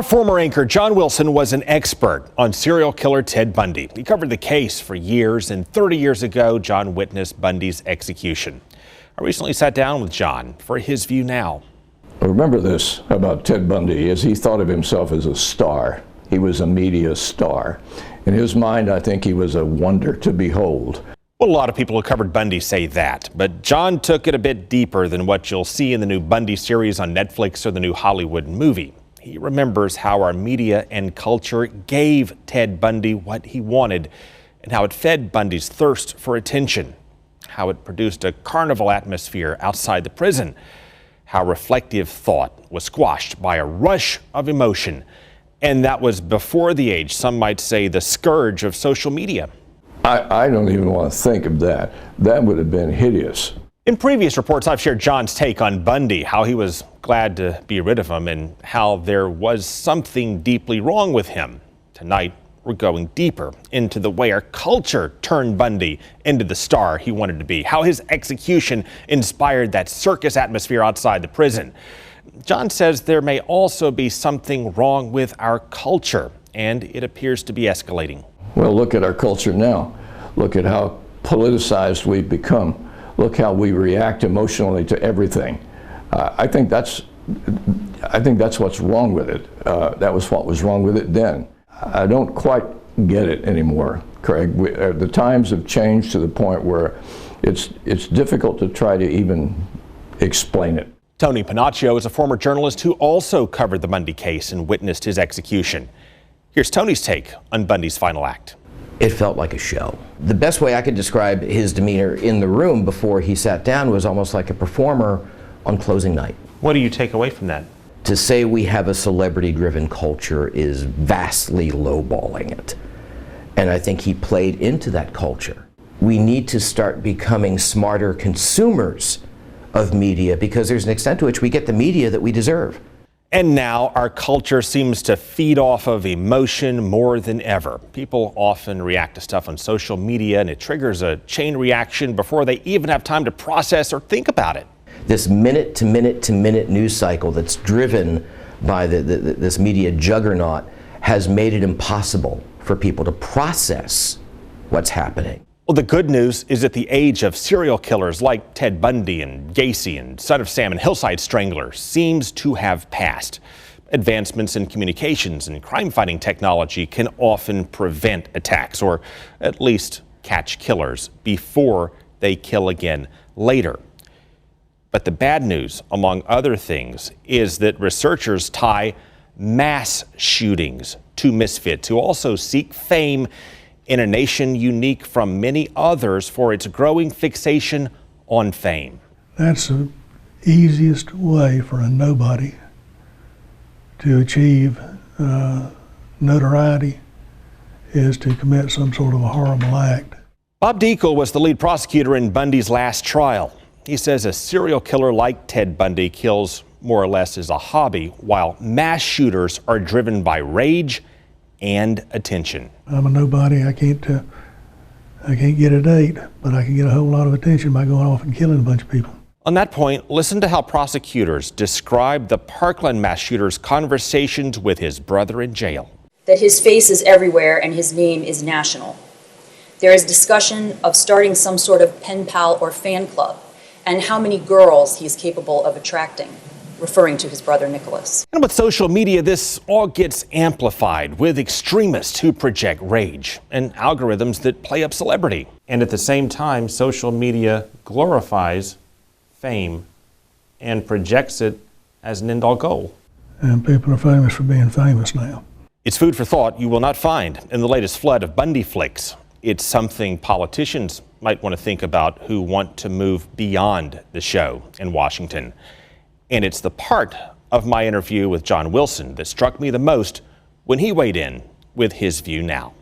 Our former anchor, John Wilson, was an expert on serial killer Ted Bundy. He covered the case for years, and 30 years ago, John witnessed Bundy's execution. I recently sat down with John for his view now. I remember this about Ted Bundy, as he thought of himself as a star. He was a media star. In his mind, I think he was a wonder to behold. Well, a lot of people who covered Bundy say that, but John took it a bit deeper than what you'll see in the new Bundy series on Netflix or the new Hollywood movie. He remembers how our media and culture gave Ted Bundy what he wanted and how it fed Bundy's thirst for attention, how it produced a carnival atmosphere outside the prison, how reflective thought was squashed by a rush of emotion. And that was before the age, some might say, the scourge of social media. I don't even want to think of that. That would have been hideous. In previous reports, I've shared John's take on Bundy, how he was glad to be rid of him and how there was something deeply wrong with him. Tonight, we're going deeper into the way our culture turned Bundy into the star he wanted to be, how his execution inspired that circus atmosphere outside the prison. John says there may also be something wrong with our culture, and it appears to be escalating. Well, look at our culture now. Look at how politicized we've become. Look how we react emotionally to everything. I think that's what's wrong with it. That was what was wrong with it then. I don't quite get it anymore, Craig. The times have changed to the point where it's difficult to try to even explain it. Tony Panaccio is a former journalist who also covered the Bundy case and witnessed his execution. Here's Tony's take on Bundy's final act. It felt like a show. The best way I could describe his demeanor in the room before he sat down was almost like a performer on closing night. What do you take away from that? To say we have a celebrity-driven culture is vastly lowballing it. And I think he played into that culture. We need to start becoming smarter consumers of media because there's an extent to which we get the media that we deserve. And now our culture seems to feed off of emotion more than ever. People often react to stuff on social media and it triggers a chain reaction before they even have time to process or think about it. This minute to minute to minute news cycle that's driven by this media juggernaut has made it impossible for people to process what's happening. Well, the good news is at the age of serial killers like Ted Bundy and Gacy and Son of Sam and Hillside Strangler seems to have passed. Advancements in communications and crime-fighting technology can often prevent attacks, or at least catch killers before they kill again later. But the bad news, among other things, is that researchers tie mass shootings to misfits who also seek fame in a nation unique from many others for its growing fixation on fame. That's the easiest way for a nobody to achieve notoriety, is to commit some sort of a horrible act. Bob Dekle was the lead prosecutor in Bundy's last trial. He says a serial killer like Ted Bundy kills more or less as a hobby, while mass shooters are driven by rage and attention. I'm a nobody. I can't get a date, but I can get a whole lot of attention by going off and killing a bunch of people. On that point, listen to how prosecutors describe the Parkland mass shooter's conversations with his brother in jail. That his face is everywhere and his name is national. There is discussion of starting some sort of pen pal or fan club and how many girls he is capable of attracting, referring to his brother Nicholas. And with social media, this all gets amplified with extremists who project rage and algorithms that play up celebrity. And at the same time, social media glorifies fame and projects it as an end-all goal. And people are famous for being famous now. It's food for thought you will not find in the latest flood of Bundy flicks. It's something politicians might want to think about who want to move beyond the show in Washington. And it's the part of my interview with John Wilson that struck me the most when he weighed in with his view now.